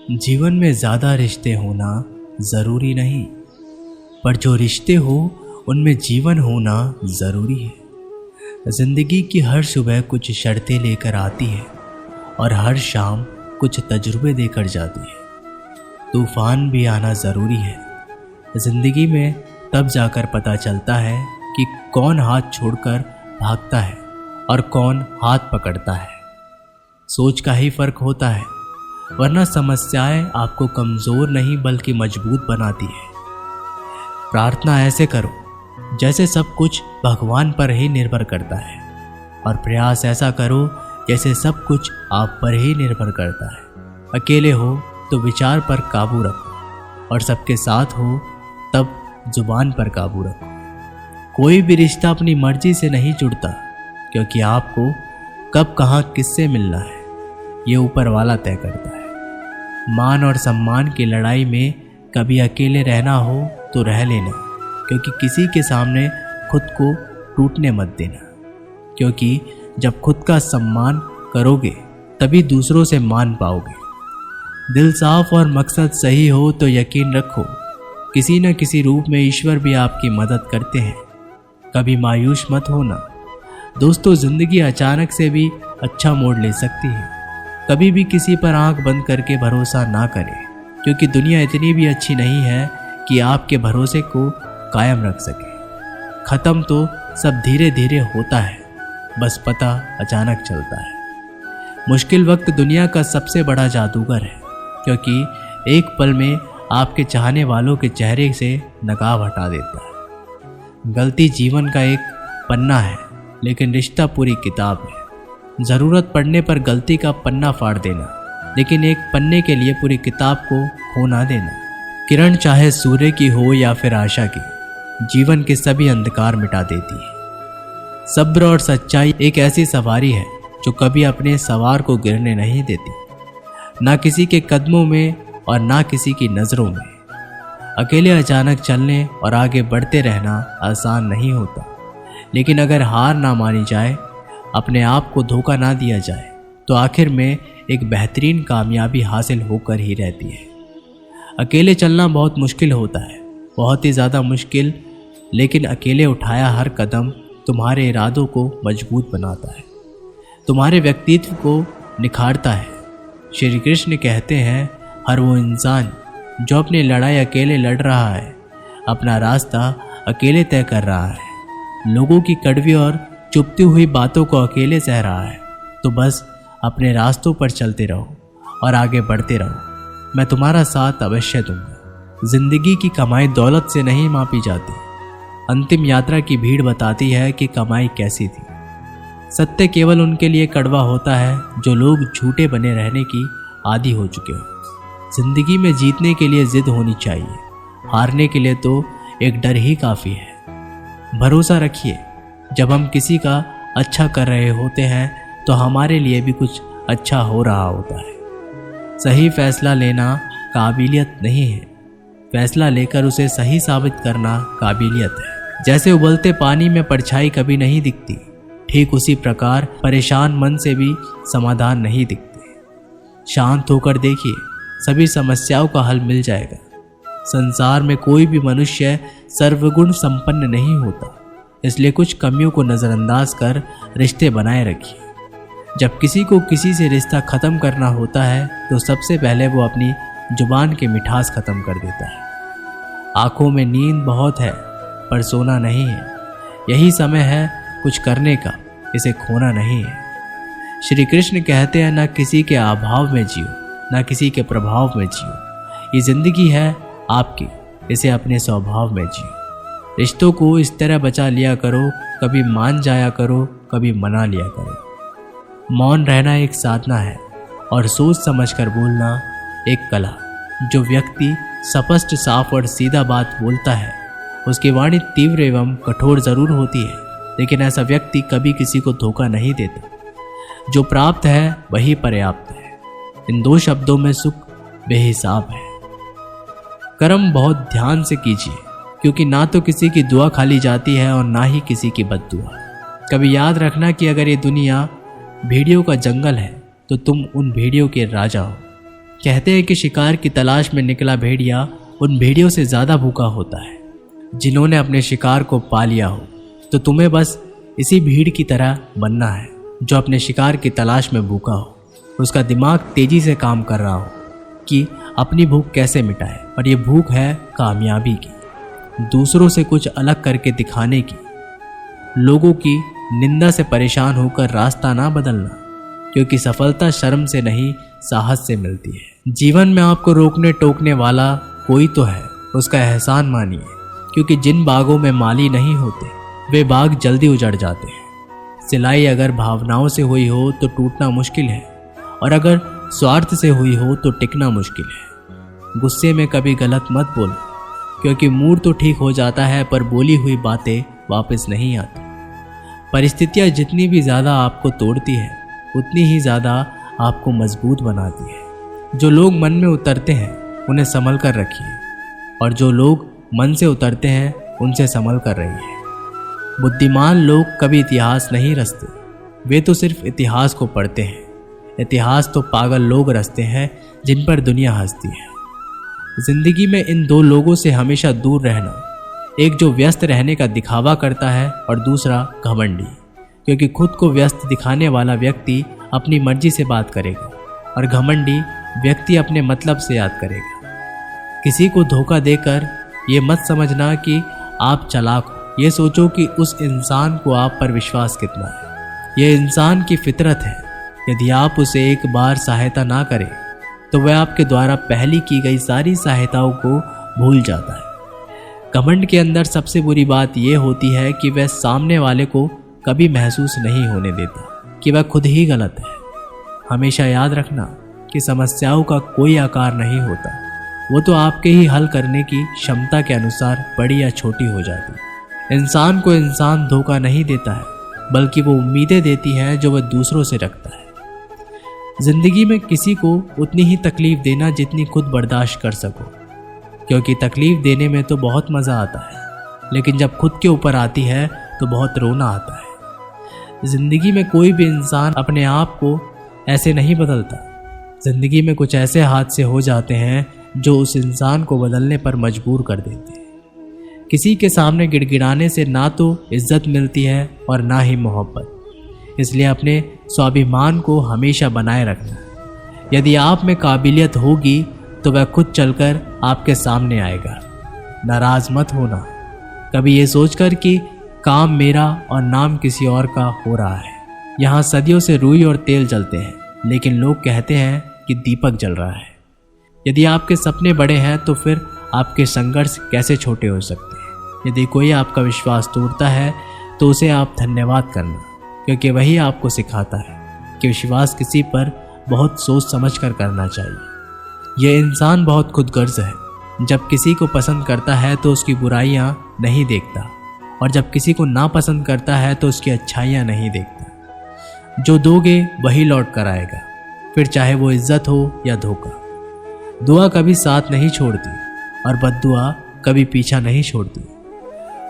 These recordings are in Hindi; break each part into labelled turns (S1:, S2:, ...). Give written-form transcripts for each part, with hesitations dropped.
S1: जीवन में ज़्यादा रिश्ते होना ज़रूरी नहीं, पर जो रिश्ते हो उनमें जीवन होना ज़रूरी है। ज़िंदगी की हर सुबह कुछ शर्तें लेकर आती है और हर शाम कुछ तजुर्बे देकर जाती है। तूफ़ान भी आना ज़रूरी है। ज़िंदगी में तब जाकर पता चलता है कि कौन हाथ छोड़कर भागता है और कौन हाथ पकड़ता है। सोच का ही फ़र्क होता है, वरना समस्याएं आपको कमज़ोर नहीं बल्कि मजबूत बनाती है। प्रार्थना ऐसे करो जैसे सब कुछ भगवान पर ही निर्भर करता है, और प्रयास ऐसा करो जैसे सब कुछ आप पर ही निर्भर करता है। अकेले हो तो विचार पर काबू रखो, और सबके साथ हो तब जुबान पर काबू रखो। कोई भी रिश्ता अपनी मर्जी से नहीं जुड़ता, क्योंकि आपको कब कहाँ किससे मिलना है ये ऊपर वाला तय करता है। मान और सम्मान की लड़ाई में कभी अकेले रहना हो तो रह लेना, क्योंकि किसी के सामने खुद को टूटने मत देना, क्योंकि जब खुद का सम्मान करोगे तभी दूसरों से मान पाओगे। दिल साफ और मकसद सही हो तो यकीन रखो किसी न किसी रूप में ईश्वर भी आपकी मदद करते हैं। कभी मायूस मत होना दोस्तों, जिंदगी अचानक से भी अच्छा मोड़ ले सकती है। कभी भी किसी पर आंख बंद करके भरोसा ना करें, क्योंकि दुनिया इतनी भी अच्छी नहीं है कि आपके भरोसे को कायम रख सके। ख़त्म तो सब धीरे धीरे होता है, बस पता अचानक चलता है। मुश्किल वक्त दुनिया का सबसे बड़ा जादूगर है, क्योंकि एक पल में आपके चाहने वालों के चेहरे से नकाब हटा देता है। गलती जीवन का एक पन्ना है, लेकिन रिश्ता पूरी किताब है। ज़रूरत पड़ने पर गलती का पन्ना फाड़ देना, लेकिन एक पन्ने के लिए पूरी किताब को खो ना देना। किरण चाहे सूर्य की हो या फिर आशा की, जीवन के सभी अंधकार मिटा देती है। सब्र और सच्चाई एक ऐसी सवारी है जो कभी अपने सवार को गिरने नहीं देती, ना किसी के कदमों में और ना किसी की नज़रों में। अकेले अचानक चलने और आगे बढ़ते रहना आसान नहीं होता, लेकिन अगर हार ना मानी जाए, अपने आप को धोखा ना दिया जाए, तो आखिर में एक बेहतरीन कामयाबी हासिल होकर ही रहती है। अकेले चलना बहुत मुश्किल होता है, बहुत ही ज़्यादा मुश्किल, लेकिन अकेले उठाया हर कदम तुम्हारे इरादों को मजबूत बनाता है, तुम्हारे व्यक्तित्व को निखारता है। श्री कृष्ण कहते हैं, हर वो इंसान जो अपनी लड़ाई अकेले लड़ रहा है, अपना रास्ता अकेले तय कर रहा है, लोगों की कड़वी और चुपती हुई बातों को अकेले सह रहा है, तो बस अपने रास्तों पर चलते रहो और आगे बढ़ते रहो। मैं तुम्हारा साथ अवश्य दूंगा। जिंदगी की कमाई दौलत से नहीं मापी जाती, अंतिम यात्रा की भीड़ बताती है कि कमाई कैसी थी। सत्य केवल उनके लिए कड़वा होता है जो लोग झूठे बने रहने की आदी हो चुके हो। जिंदगी में जीतने के लिए जिद होनी चाहिए, हारने के लिए तो एक डर ही काफ़ी है। भरोसा रखिए, जब हम किसी का अच्छा कर रहे होते हैं तो हमारे लिए भी कुछ अच्छा हो रहा होता है। सही फैसला लेना काबिलियत नहीं है, फैसला लेकर उसे सही साबित करना काबिलियत है। जैसे उबलते पानी में परछाई कभी नहीं दिखती, ठीक उसी प्रकार परेशान मन से भी समाधान नहीं दिखते। शांत होकर देखिए, सभी समस्याओं का हल मिल जाएगा। संसार में कोई भी मनुष्य सर्वगुण संपन्न नहीं होता, इसलिए कुछ कमियों को नज़रअंदाज कर रिश्ते बनाए रखिए। जब किसी को किसी से रिश्ता ख़त्म करना होता है तो सबसे पहले वो अपनी जुबान की मिठास ख़त्म कर देता है। आँखों में नींद बहुत है पर सोना नहीं है। यही समय है कुछ करने का, इसे खोना नहीं है। श्री कृष्ण कहते हैं, ना किसी के अभाव में जियो, ना किसी के प्रभाव में जियो। ये ज़िंदगी है आपकी, इसे अपने स्वभाव में जियो। रिश्तों को इस तरह बचा लिया करो, कभी मान जाया करो, कभी मना लिया करो। मौन रहना एक साधना है और सोच समझकर बोलना एक कला। जो व्यक्ति स्पष्ट, साफ और सीधा बात बोलता है, उसकी वाणी तीव्र एवं कठोर जरूर होती है, लेकिन ऐसा व्यक्ति कभी किसी को धोखा नहीं देता। जो प्राप्त है वही पर्याप्त है। इन दो शब्दों में सुख बेहिसाब है। कर्म बहुत ध्यान से कीजिए, क्योंकि ना तो किसी की दुआ खाली जाती है और ना ही किसी की बद्दुआ। कभी याद रखना कि अगर ये दुनिया भेड़ियों का जंगल है तो तुम उन भेड़ियों के राजा हो। कहते हैं कि शिकार की तलाश में निकला भेड़िया उन भेड़ियों से ज़्यादा भूखा होता है जिन्होंने अपने शिकार को पा लिया हो। तो तुम्हें बस इसी भीड़ की तरह बनना है जो अपने शिकार की तलाश में भूखा हो, उसका दिमाग तेजी से काम कर रहा हो कि अपनी भूख कैसे मिटाए। और ये भूख है कामयाबी की, दूसरों से कुछ अलग करके दिखाने की, लोगों की निंदा से परेशान होकर रास्ता ना बदलना, क्योंकि सफलता शर्म से नहीं साहस से मिलती है। जीवन में आपको रोकने टोकने वाला कोई तो है, उसका एहसान मानिए, क्योंकि जिन बागों में माली नहीं होते वे बाग जल्दी उजड़ जाते हैं। सिलाई अगर भावनाओं से हुई हो तो टूटना मुश्किल है, और अगर स्वार्थ से हुई हो तो टिकना मुश्किल है। गुस्से में कभी गलत मत बोलो, क्योंकि मूड तो ठीक हो जाता है पर बोली हुई बातें वापस नहीं आती। परिस्थितियाँ जितनी भी ज़्यादा आपको तोड़ती है उतनी ही ज़्यादा आपको मजबूत बनाती है। जो लोग मन में उतरते हैं उन्हें संभल कर रखिए, और जो लोग मन से उतरते हैं उनसे संभल कर रहिए। बुद्धिमान लोग कभी इतिहास नहीं रचते, वे तो सिर्फ इतिहास को पढ़ते हैं। इतिहास तो पागल लोग रचते हैं जिन पर दुनिया हंसती है। जिंदगी में इन दो लोगों से हमेशा दूर रहना, एक जो व्यस्त रहने का दिखावा करता है और दूसरा घमंडी, क्योंकि खुद को व्यस्त दिखाने वाला व्यक्ति अपनी मर्जी से बात करेगा और घमंडी व्यक्ति अपने मतलब से याद करेगा। किसी को धोखा देकर ये मत समझना कि आप चालाक हो, ये सोचो कि उस इंसान को आप पर विश्वास कितना है। यह इंसान की फितरत है, यदि आप उसे एक बार सहायता ना करें तो वह आपके द्वारा पहले की गई सारी सहायताओं को भूल जाता है। घमंड के अंदर सबसे बुरी बात यह होती है कि वह सामने वाले को कभी महसूस नहीं होने देता कि वह खुद ही गलत है। हमेशा याद रखना कि समस्याओं का कोई आकार नहीं होता, वो तो आपके ही हल करने की क्षमता के अनुसार बड़ी या छोटी हो जाती है। इंसान को इंसान धोखा नहीं देता है, बल्कि वो उम्मीदें देती है जो वह दूसरों से रखता है। जिंदगी में किसी को उतनी ही तकलीफ देना जितनी खुद बर्दाश्त कर सको, क्योंकि तकलीफ देने में तो बहुत मज़ा आता है, लेकिन जब खुद के ऊपर आती है तो बहुत रोना आता है। जिंदगी में कोई भी इंसान अपने आप को ऐसे नहीं बदलता। जिंदगी में कुछ ऐसे हादसे हो जाते हैं जो उस इंसान को बदलने पर मजबूर कर देते हैं। किसी के सामने गिड़गिड़ाने से ना तो इज्जत मिलती है और ना ही मोहब्बत। इसलिए अपने स्वाभिमान को हमेशा बनाए रखना। यदि आप में काबिलियत होगी तो वह खुद चलकर आपके सामने आएगा। नाराज मत होना कभी ये सोचकर कि काम मेरा और नाम किसी और का हो रहा है। यहाँ सदियों से रुई और तेल जलते हैं, लेकिन लोग कहते हैं कि दीपक जल रहा है। यदि आपके सपने बड़े हैं तो फिर आपके संघर्ष कैसे छोटे हो सकते हैं। यदि कोई आपका विश्वास तोड़ता है तो उसे आप धन्यवाद करना, क्योंकि वही आपको सिखाता है कि विश्वास किसी पर बहुत सोच समझ कर करना चाहिए। यह इंसान बहुत खुदगर्ज है, जब किसी को पसंद करता है तो उसकी बुराइयां नहीं देखता, और जब किसी को नापसंद करता है तो उसकी अच्छाइयां नहीं देखता। जो दोगे वही लौट कर आएगा, फिर चाहे वो इज्जत हो या धोखा। दुआ कभी साथ नहीं छोड़ती और बद्दुआ कभी पीछा नहीं छोड़ती।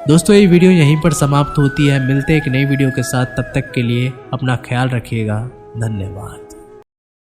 S1: दोस्तों, ये वीडियो यहीं पर समाप्त होती है। मिलते हैं एक नई वीडियो के साथ, तब तक के लिए अपना ख्याल रखिएगा। धन्यवाद।